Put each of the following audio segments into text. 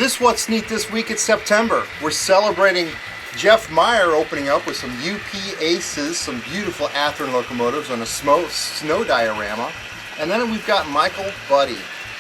For this What's Neat this week, it's September. We're celebrating Jeff Meyer opening up with some UP Aces, some beautiful Athearn locomotives on a snow diorama. And then we've got Michael Budde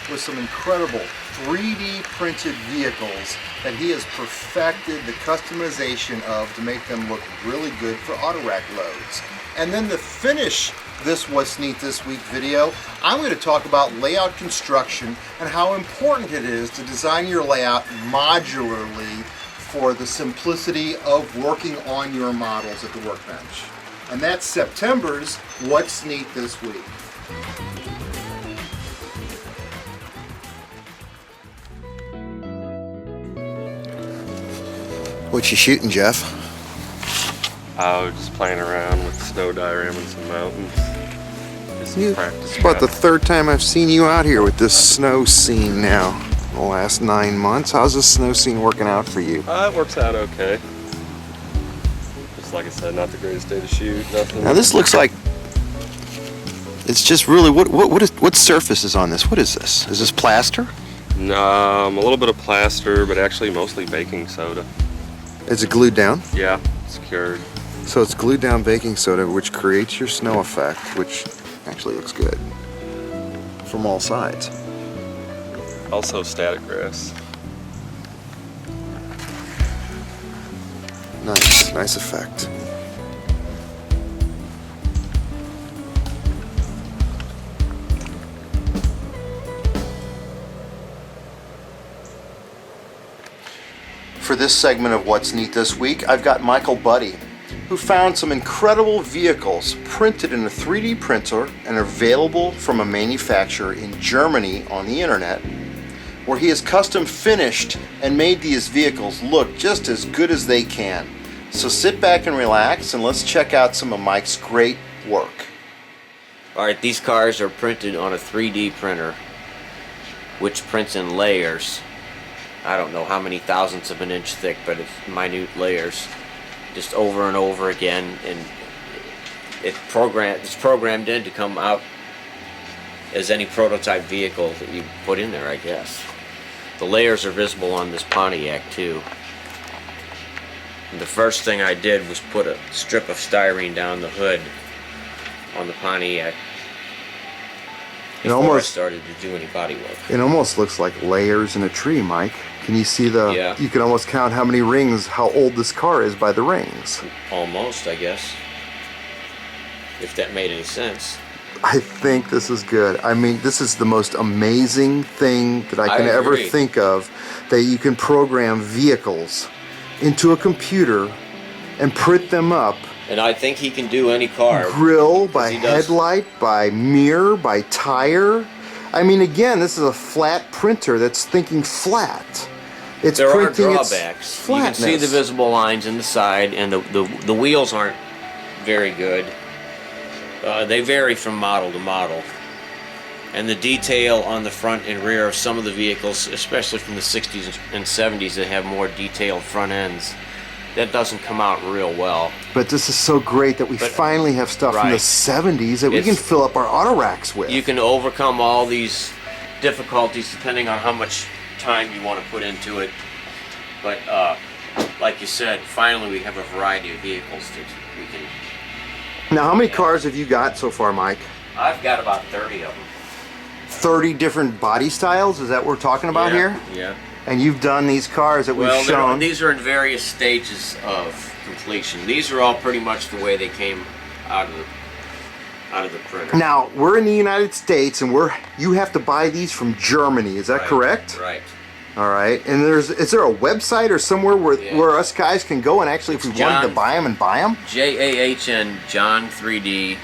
with some incredible 3D printed vehicles that he has perfected the customization of to make them look really good for auto rack loads. And then to finish this What's Neat This Week video, I'm going to talk about layout construction and how important it is to design your layout modularly for the simplicity of working on your models at the workbench. And that's September's What's Neat This Week. What you shooting, Jeff? I was just playing around with snow dioramas and mountains. Just some practice. It's about the third time I've seen you out here with this snow scene now. The last 9 months. How's this snow scene working out for you? It works out okay. Just like I said, not the greatest day to shoot. Nothing. Now this looks like it's just really what surface is on this? What is this? Is this plaster? A little bit of plaster, but actually mostly baking soda. Is it glued down? Yeah, it's cured. So it's glued down baking soda, which creates your snow effect, which actually looks good from all sides. Also static grass. Nice effect. For this segment of What's Neat This Week, I've got Michael Budde, who found some incredible vehicles printed in a 3D printer and available from a manufacturer in Germany on the internet, where he has custom finished and made these vehicles look just as good as they can. So sit back and relax and let's check out some of Mike's great work. Alright, these cars are printed on a 3D printer, which prints in layers. I don't know how many thousandths of an inch thick, but it's minute layers, just over and over again, and it's programmed in to come out as any prototype vehicle that you put in there, I guess. The layers are visible on this Pontiac too. And the first thing I did was put a strip of styrene down the hood on the Pontiac before I started to do any body work. It almost looks like layers in a tree, Mike. Can you see the... Yeah. You can almost count how many rings, how old this car is by the rings. Almost, I guess. If that made any sense. I think this is good. I mean, this is the most amazing thing that I can ever think of, that you can program vehicles into a computer and print them up. And I think he can do any car. Grill, by headlight, by mirror, by tire. I mean, again, this is a flat printer that's thinking flat. It's there are printing drawbacks. You can see the visible lines in the side, and the wheels aren't very good. They vary from model to model. And the detail on the front and rear of some of the vehicles, especially from the 60s and 70s that have more detailed front ends, that doesn't come out real well. But this is so great that we finally have stuff from the 70s that we can fill up our auto racks with. You can overcome all these difficulties depending on how much time you want to put into it. But like you said, finally we have a variety of vehicles that we can... Now, how many cars have you got so far, Mike? I've got about 30 of them. 30 different body styles? Is that what we're talking about here? Yeah. And you've done these cars that we've shown. These are in various stages of completion. These are all pretty much the way they came out of the printer. Now, we're in the United States, and you have to buy these from Germany. Is that correct? Right. All right. And is there a website or somewhere where us guys can go and actually, if we wanted to buy them, and buy them? JAHN John3D.de.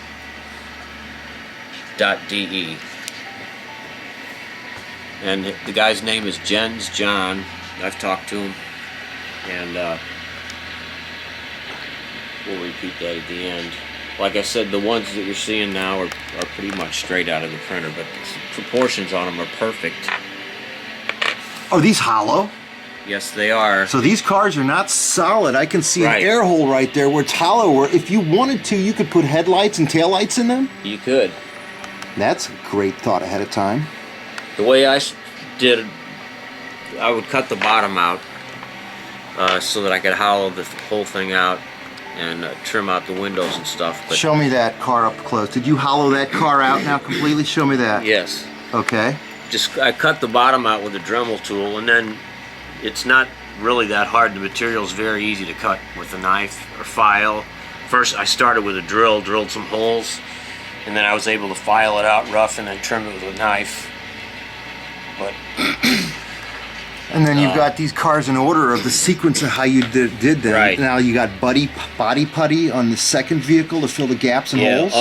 And the guy's name is Jens John. I've talked to him, and we'll repeat that at the end. Like I said, the ones that you're seeing now are pretty much straight out of the printer, but the proportions on them are perfect. Are these hollow? Yes, they are. So these cars are not solid. I can see an air hole right there where it's hollow. Where if you wanted to, you could put headlights and taillights in them? You could. That's a great thought ahead of time. The way I did I would cut the bottom out so that I could hollow the whole thing out and trim out the windows and stuff. But Show me that car up close. Did you hollow that car out now completely? Show me that. yes, Okay. I cut the bottom out with a Dremel tool, and then it's not really that hard. The material's very easy to cut with a knife or file. First, I started with a drill, drilled some holes, and then I was able to file it out rough and then trim it with a knife. But And then you've got these cars in order of the sequence of how you did them. Right. Now you got body putty on the second vehicle to fill the gaps and holes.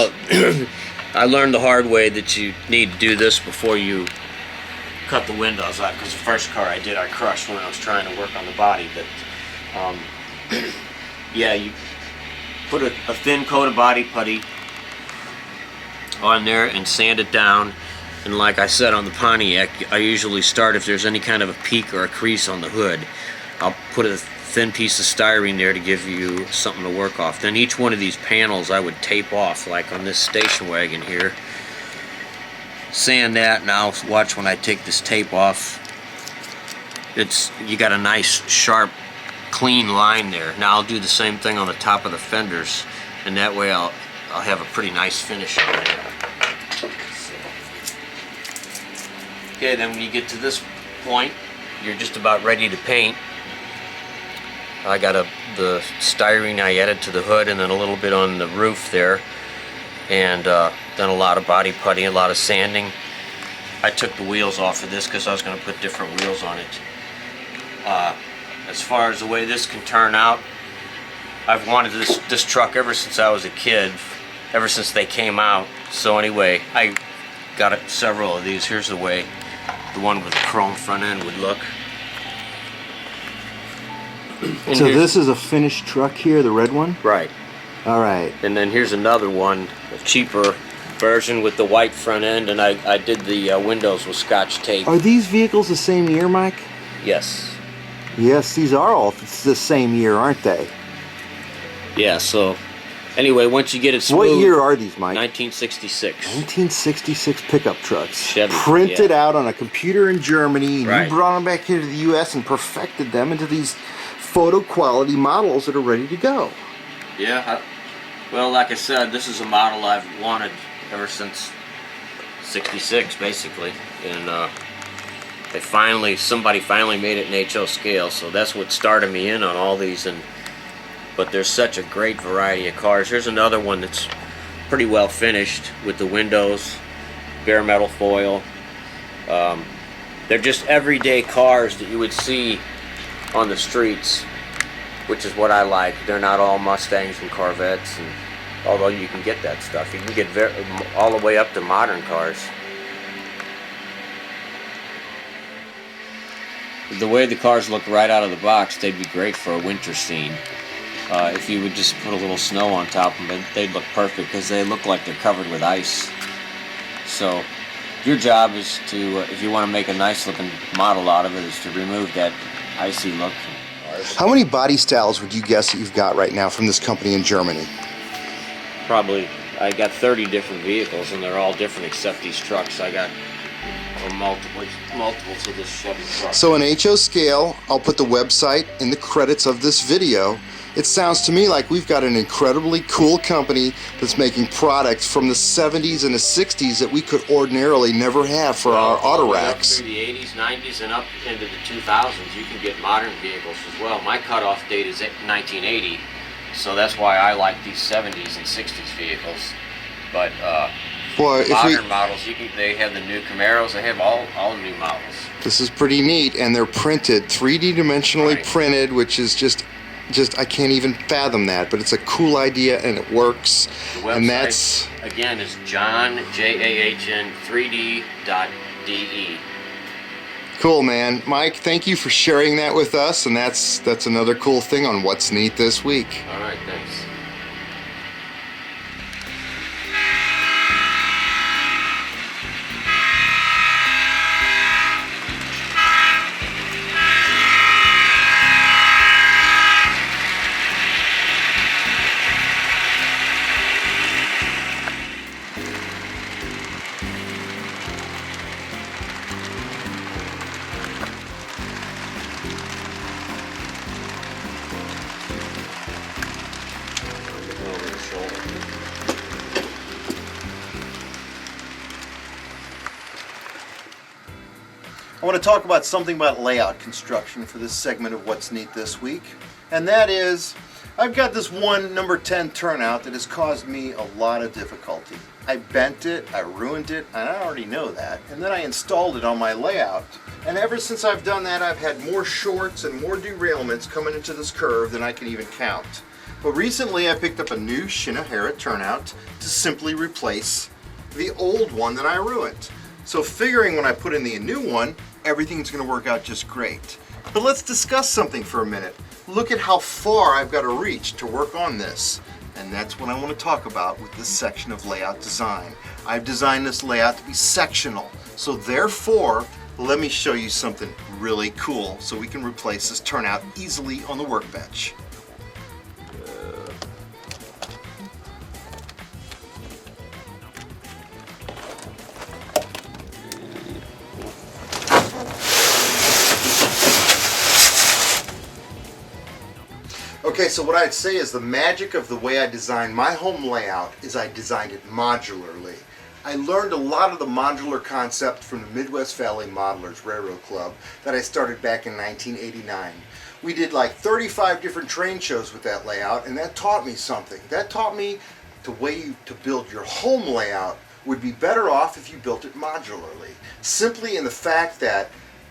I learned the hard way that you need to do this before you cut the windows out, because the first car I did, I crushed when I was trying to work on the body. But yeah, you put a thin coat of body putty on there and sand it down. And like I said on the Pontiac, I usually start if there's any kind of a peak or a crease on the hood. I'll put a thin piece of styrene there to give you something to work off. Then each one of these panels I would tape off, like on this station wagon here. Sand that. Now watch when I take this tape off. You got a nice sharp clean line there. Now I'll do the same thing on the top of the fenders, and that way I'll have a pretty nice finish on it. Okay, then when you get to this point, you're just about ready to paint. I got the styrene I added to the hood, and then a little bit on the roof there, and then a lot of body putty, a lot of sanding. I took the wheels off of this because I was going to put different wheels on it. As far as the way this can turn out, I've wanted this truck ever since I was a kid, ever since they came out. So anyway, I got several of these. Here's the way the one with the chrome front end would look. So this is a finished truck here, the red one? Right. All right. And then here's another one, a cheaper version with the white front end, and I did the windows with Scotch tape. Are these vehicles the same year, Mike? Yes. Yes, these are all the same year, aren't they? Yeah, so anyway, once you get it smooth. What year are these, Mike? 1966. 1966 pickup trucks. Chevy, printed yeah. out on a computer in Germany. And Right. you brought them back here to the U.S. and perfected them into these photo quality models that are ready to go. Yeah, well, like I said, this is a model I've wanted ever since '66, basically, and somebody finally made it in HO scale, so that's what started me in on all these. But there's such a great variety of cars. Here's another one that's pretty well finished with the windows, bare metal foil. They're just everyday cars that you would see on the streets, which is what I like. They're not all Mustangs and Corvettes, and although you can get that stuff, you can get all the way up to modern cars. The way the cars look right out of the box, they'd be great for a winter scene. If you would just put a little snow on top of them, they'd look perfect because they look like they're covered with ice. So your job is to, if you want to make a nice looking model out of it, is to remove that icy look. How many body styles would you guess that you've got right now from this company in Germany? Probably, I got 30 different vehicles, and they're all different except these trucks. I got multiples of this Chevy truck. So in HO scale, I'll put the website in the credits of this video. It sounds to me like we've got an incredibly cool company that's making products from the 70s and the 60s that we could ordinarily never have for our auto racks. Through the 80s, 90s, and up into the 2000s, you can get modern vehicles as well. My cutoff date is 1980, so that's why I like these 70s and 60s vehicles. But Boy, modern models, they have the new Camaros. They have all new models. This is pretty neat, and they're printed, 3D dimensionally Right. printed, which is just I can't even fathom that, but it's a cool idea and it works. The website, And that's again, is JAHN3D.de. cool, man. Mike, thank you for sharing that with us, and that's another cool thing on What's Neat this week. All right, thanks. want to talk about something about layout construction for this segment of What's Neat this week. And that is, I've got this one number 10 turnout that has caused me a lot of difficulty. I bent it, I ruined it, and I already know that. And then I installed it on my layout. And ever since I've done that, I've had more shorts and more derailments coming into this curve than I can even count. But recently I picked up a new Shinohara turnout to simply replace the old one that I ruined. So figuring when I put in the new one, everything's going to work out just great. But let's discuss something for a minute. Look at how far I've got to reach to work on this. And that's what I want to talk about with this section of layout design. I've designed this layout to be sectional. So therefore, let me show you something really cool so we can replace this turnout easily on the workbench. Okay, so what I'd say is the magic of the way I designed my home layout is I designed it modularly. I learned a lot of the modular concept from the Midwest Valley Modelers Railroad Club that I started back in 1989. We did like 35 different train shows with that layout, and that taught me something. That taught me the way to build your home layout would be better off if you built it modularly. Simply in the fact that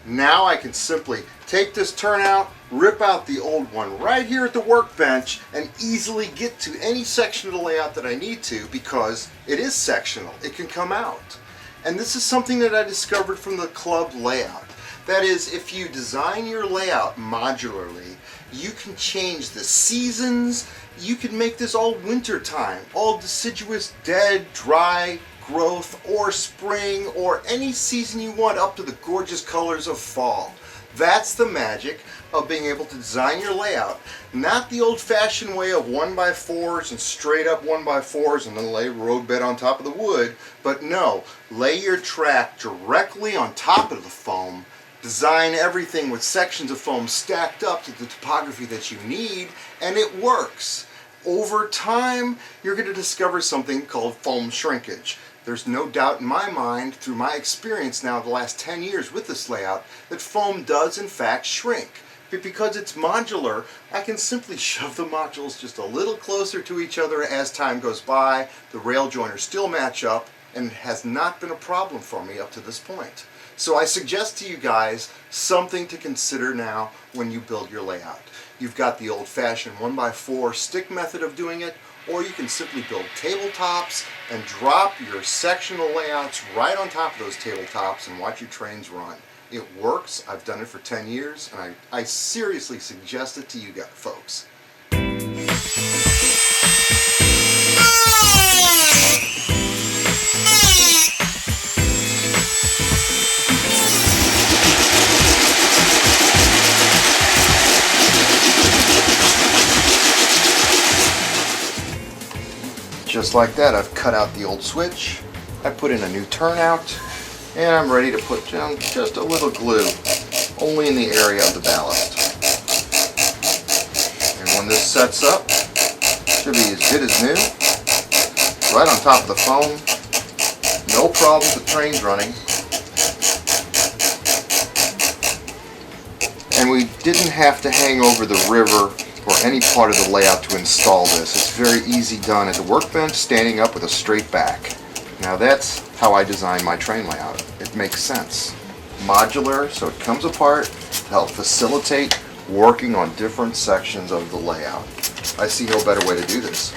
now I can simply take this turnout, rip out the old one right here at the workbench, and easily get to any section of the layout that I need to because it is sectional. It can come out. And this is something that I discovered from the club layout. That is, if you design your layout modularly, you can change the seasons. You can make this all winter time, all deciduous, dead, dry, growth, or spring, or any season you want up to the gorgeous colors of fall. That's the magic of being able to design your layout. Not the old-fashioned way of 1x4s and straight up 1x4s and then lay road bed on top of the wood, but no, lay your track directly on top of the foam, design everything with sections of foam stacked up to the topography that you need, and it works. Over time, you're going to discover something called foam shrinkage. There's no doubt in my mind, through my experience now the last 10 years with this layout, that foam does in fact shrink. But because it's modular, I can simply shove the modules just a little closer to each other as time goes by. The rail joiners still match up, and it has not been a problem for me up to this point. So I suggest to you guys something to consider now when you build your layout. You've got the old-fashioned 1x4 stick method of doing it, or you can simply build tabletops and drop your sectional layouts right on top of those tabletops and watch your trains run. It works. I've done it for 10 years, and I seriously suggest it to you guys, folks. Just like that, I've cut out the old switch, I put in a new turnout, and I'm ready to put down just a little glue, only in the area of the ballast. And when this sets up, it should be as good as new, right on top of the foam, no problems with trains running. And we didn't have to hang over the river or any part of the layout to install this. It's very easy done at the workbench, standing up with a straight back. Now that's how I design my train layout. It makes sense. Modular, so it comes apart to help facilitate working on different sections of the layout. I see no better way to do this.